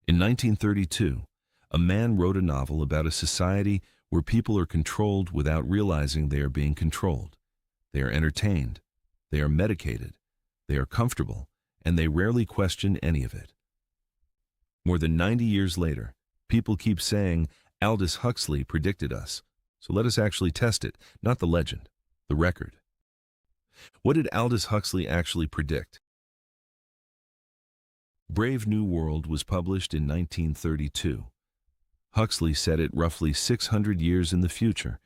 In 1932, a man wrote a novel about a society where people are controlled without realizing they are being controlled. They are entertained, they are medicated, they are comfortable, and they rarely question any of it. More than 90 years later, people keep saying Aldous Huxley predicted us. So let us actually test it, not the legend, the record. What did Aldous Huxley actually predict? Brave New World was published in 1932. Huxley said it roughly 600 years in the future,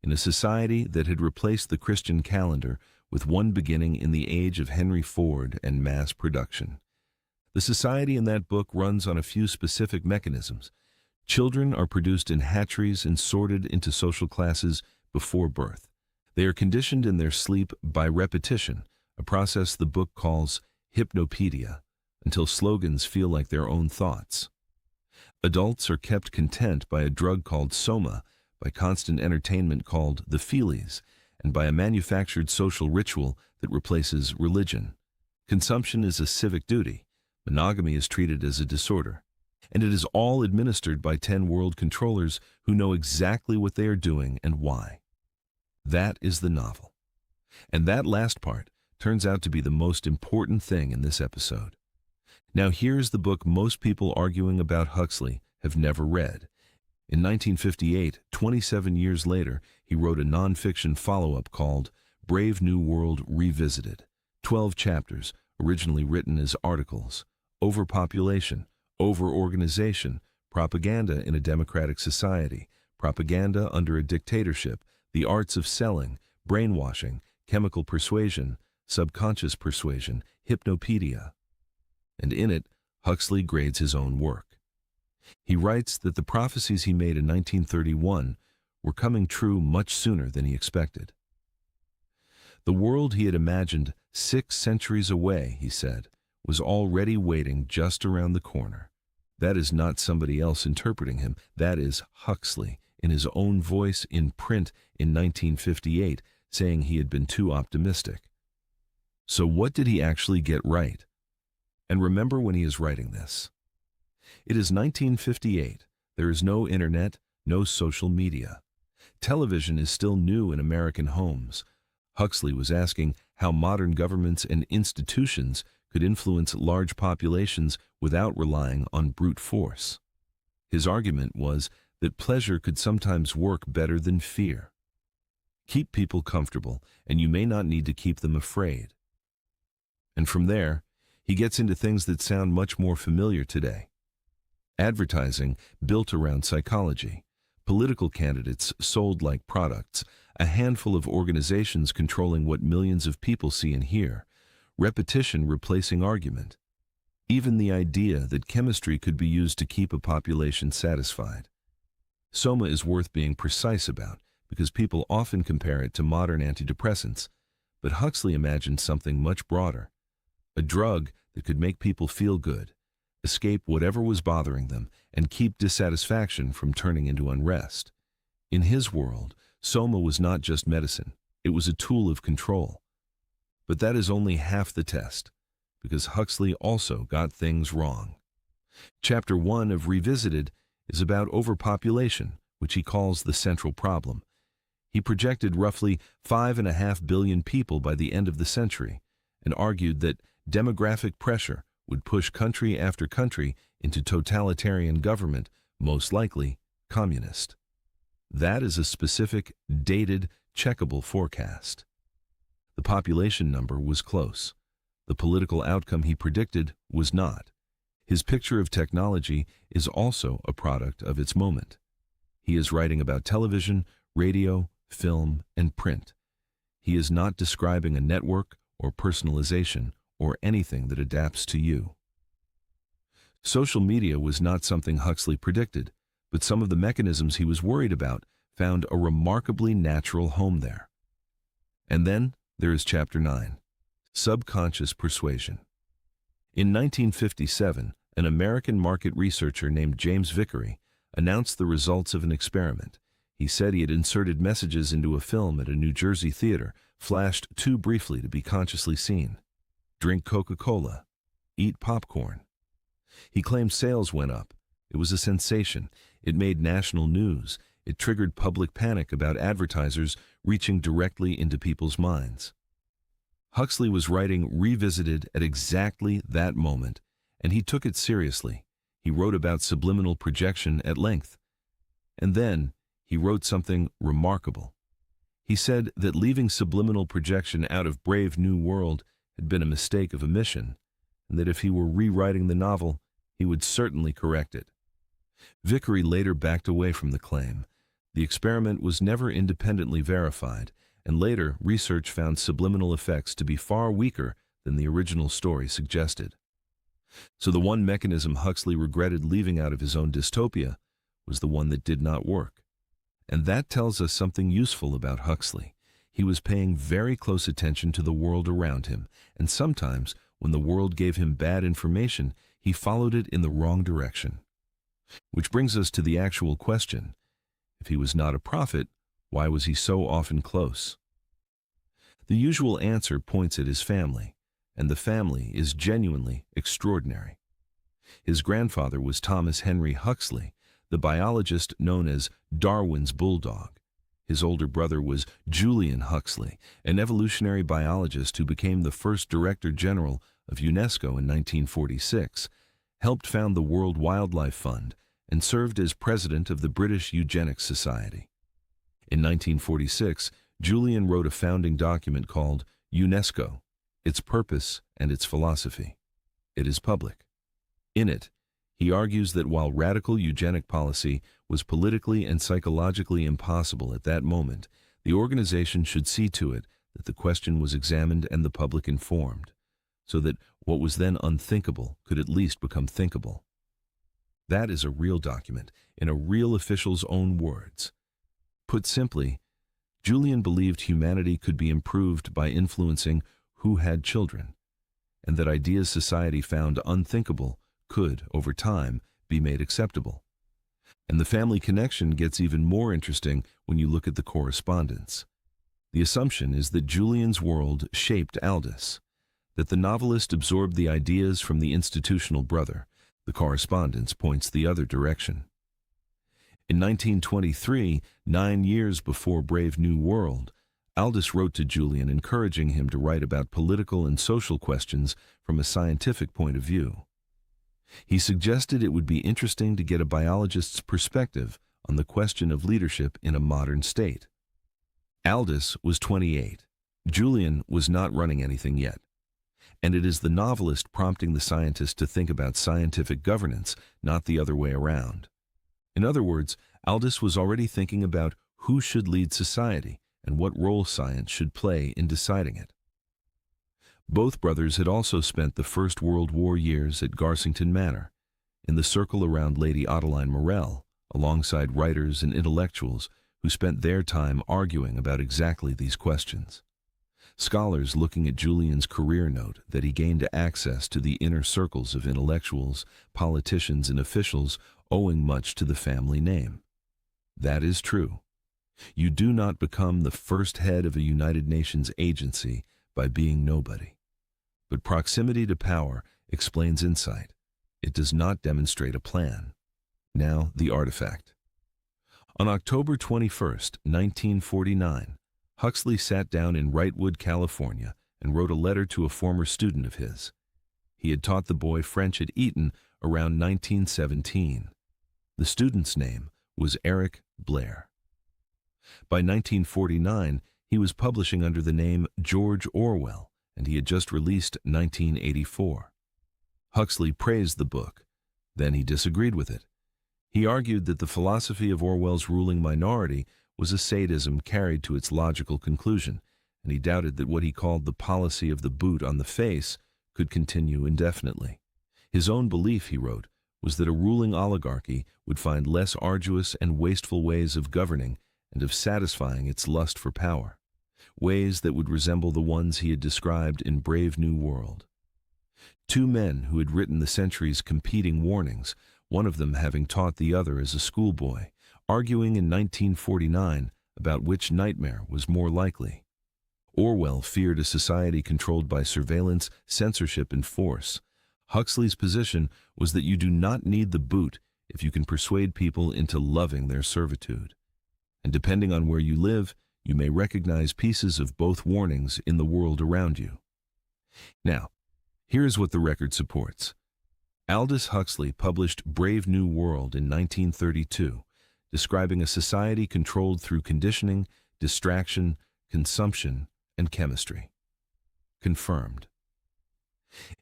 in a society that had replaced the Christian calendar with one beginning in the age of Henry Ford and mass production. The society in that book runs on a few specific mechanisms. Children are produced in hatcheries and sorted into social classes before birth. They are conditioned in their sleep by repetition, a process the book calls hypnopedia, until slogans feel like their own thoughts. Adults are kept content by a drug called soma, by constant entertainment called the feelies, and by a manufactured social ritual that replaces religion. Consumption is a civic duty. Monogamy is treated as a disorder. And it is all administered by 10 world controllers who know exactly what they are doing and why. That is the novel. And that last part turns out to be the most important thing in this episode. Now here's the book most people arguing about Huxley have never read. In 1958, 27 years later, he wrote a nonfiction follow-up called Brave New World Revisited. 12 chapters, originally written as articles. Overpopulation, over-organization, propaganda in a democratic society, propaganda under a dictatorship, the arts of selling, brainwashing, chemical persuasion, subconscious persuasion, hypnopedia. And in it, Huxley grades his own work. He writes that the prophecies he made in 1931 were coming true much sooner than he expected. The world he had imagined 6 centuries away, he said, was already waiting just around the corner. That is not somebody else interpreting him. That is Huxley, in his own voice in print in 1958, saying he had been too optimistic. So what did he actually get right? And remember when he is writing this. It is 1958. There is no internet, no social media. Television is still new in American homes. Huxley was asking how modern governments and institutions could influence large populations without relying on brute force. His argument was that pleasure could sometimes work better than fear. Keep people comfortable, and you may not need to keep them afraid. And from there, he gets into things that sound much more familiar today. Advertising built around psychology, political candidates sold like products, a handful of organizations controlling what millions of people see and hear, repetition replacing argument, even the idea that chemistry could be used to keep a population satisfied. Soma is worth being precise about because people often compare it to modern antidepressants, but Huxley imagined something much broader. A drug that could make people feel good, escape whatever was bothering them, and keep dissatisfaction from turning into unrest. In his world, soma was not just medicine, it was a tool of control. But that is only half the test, because Huxley also got things wrong. Chapter 1 of Revisited is about overpopulation, which he calls the central problem. He projected roughly 5.5 billion people by the end of the century, and argued that demographic pressure would push country after country into totalitarian government, most likely communist. That is a specific, dated, checkable forecast. The population number was close. The political outcome he predicted was not. His picture of technology is also a product of its moment. He is writing about television, radio, film, and print. He is not describing a network or personalization or anything that adapts to you. Social media was not something Huxley predicted, but some of the mechanisms he was worried about found a remarkably natural home there. And then there is Chapter 9, Subconscious Persuasion. In 1957, an American market researcher named James Vickery announced the results of an experiment. He said he had inserted messages into a film at a New Jersey theater, flashed too briefly to be consciously seen. Drink Coca-Cola. Eat popcorn. He claimed sales went up. It was a sensation. It made national news. It triggered public panic about advertisers reaching directly into people's minds. Huxley was writing Revisited at exactly that moment, and he took it seriously. He wrote about subliminal projection at length. And then he wrote something remarkable. He said that leaving subliminal projection out of Brave New World had been a mistake of omission, and that if he were rewriting the novel, he would certainly correct it. Vickery later backed away from the claim. The experiment was never independently verified, and later research found subliminal effects to be far weaker than the original story suggested. So the one mechanism Huxley regretted leaving out of his own dystopia was the one that did not work. And that tells us something useful about Huxley. He was paying very close attention to the world around him, and sometimes, when the world gave him bad information, he followed it in the wrong direction. Which brings us to the actual question. If he was not a prophet, why was he so often close? The usual answer points at his family, and the family is genuinely extraordinary. His grandfather was Thomas Henry Huxley, the biologist known as Darwin's bulldog. His older brother was Julian Huxley, an evolutionary biologist who became the first Director General of UNESCO in 1946, helped found the World Wildlife Fund, and served as president of the British Eugenics Society. In 1946, Julian wrote a founding document called UNESCO, Its Purpose and Its Philosophy. It is public. In it, he argues that while radical eugenic policy was politically and psychologically impossible at that moment, the organization should see to it that the question was examined and the public informed, so that what was then unthinkable could at least become thinkable. That is a real document, in a real official's own words. Put simply, Julian believed humanity could be improved by influencing who had children, and that ideas society found unthinkable could, over time, be made acceptable. And the family connection gets even more interesting when you look at the correspondence. The assumption is that Julian's world shaped Aldous, that the novelist absorbed the ideas from the institutional brother. The correspondence points the other direction. In 1923, 9 years before Brave New World, Aldous wrote to Julian encouraging him to write about political and social questions from a scientific point of view. He suggested it would be interesting to get a biologist's perspective on the question of leadership in a modern state. Aldous was 28. Julian was not running anything yet. And it is the novelist prompting the scientist to think about scientific governance, not the other way around. In other words, Aldous was already thinking about who should lead society and what role science should play in deciding it. Both brothers had also spent the First World War years at Garsington Manor, in the circle around Lady Adeline Morell, alongside writers and intellectuals who spent their time arguing about exactly these questions. Scholars looking at Julian's career note that he gained access to the inner circles of intellectuals, politicians, and officials owing much to the family name. That is true. You do not become the first head of a United Nations agency by being nobody. But proximity to power explains insight. It does not demonstrate a plan. Now, the artifact. On October 21st, 1949, Huxley sat down in Wrightwood, California, and wrote a letter to a former student of his. He had taught the boy French at Eton around 1917. The student's name was Eric Blair. By 1949, he was publishing under the name George Orwell, and he had just released 1984. Huxley praised the book. Then he disagreed with it. He argued that the philosophy of Orwell's ruling minority was a sadism carried to its logical conclusion, and he doubted that what he called the policy of the boot on the face could continue indefinitely. His own belief, he wrote, was that a ruling oligarchy would find less arduous and wasteful ways of governing and of satisfying its lust for power, ways that would resemble the ones he had described in Brave New World. Two men who had written the century's competing warnings, one of them having taught the other as a schoolboy, arguing in 1949 about which nightmare was more likely. Orwell feared a society controlled by surveillance, censorship, and force. Huxley's position was that you do not need the boot if you can persuade people into loving their servitude. And depending on where you live, you may recognize pieces of both warnings in the world around you. Now, here's what the record supports. Aldous Huxley published Brave New World in 1932, describing a society controlled through conditioning, distraction, consumption, and chemistry. Confirmed.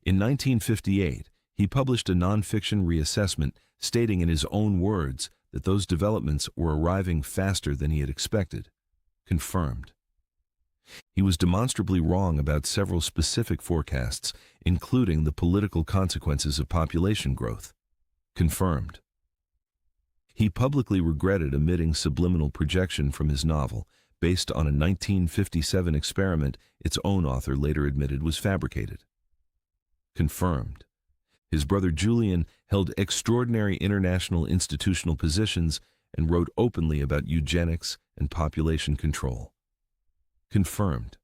In 1958, he published a nonfiction reassessment stating in his own words that those developments were arriving faster than he had expected. Confirmed. He was demonstrably wrong about several specific forecasts, including the political consequences of population growth. Confirmed. He publicly regretted omitting subliminal projection from his novel, based on a 1957 experiment its own author later admitted was fabricated. Confirmed. His brother Julian held extraordinary international institutional positions and wrote openly about eugenics and population control. Confirmed.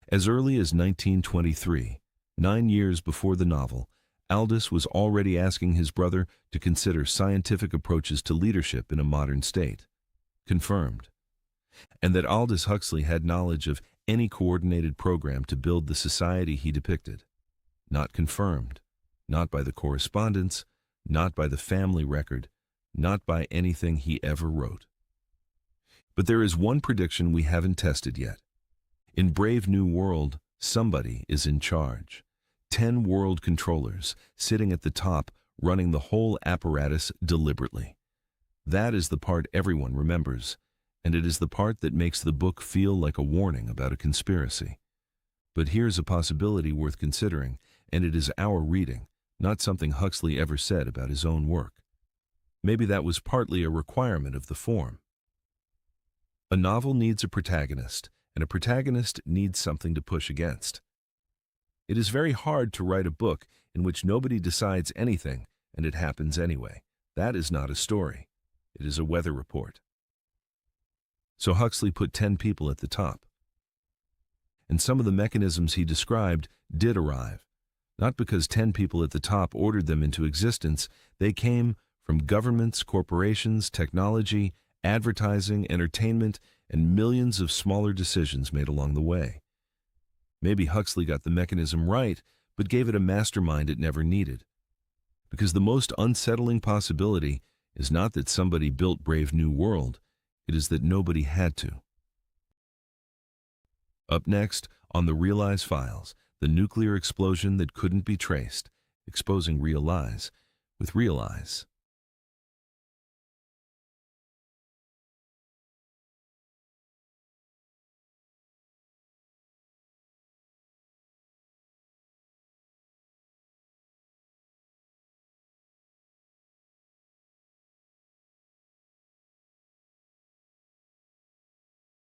As early as 1923, 9 years before the novel, Aldous was already asking his brother to consider scientific approaches to leadership in a modern state. Confirmed. And that Aldous Huxley had knowledge of any coordinated program to build the society he depicted. Not confirmed. Not by the correspondence, not by the family record, not by anything he ever wrote. But there is one prediction we haven't tested yet. In Brave New World, somebody is in charge. 10 world controllers sitting at the top, running the whole apparatus deliberately. That is the part everyone remembers, and it is the part that makes the book feel like a warning about a conspiracy. But here's a possibility worth considering, and it is our reading, not something Huxley ever said about his own work. Maybe that was partly a requirement of the form. A novel needs a protagonist, and a protagonist needs something to push against. It is very hard to write a book in which nobody decides anything and it happens anyway. That is not a story. It is a weather report. So Huxley put 10 people at the top. And some of the mechanisms he described did arrive. Not because 10 people at the top ordered them into existence. They came from governments, corporations, technology, advertising, entertainment, and millions of smaller decisions made along the way. Maybe Huxley got the mechanism right, but gave it a mastermind it never needed. Because the most unsettling possibility is not that somebody built Brave New World, it is that nobody had to. Up next, on the Realize Files, the nuclear explosion that couldn't be traced, exposing real lies with Realize.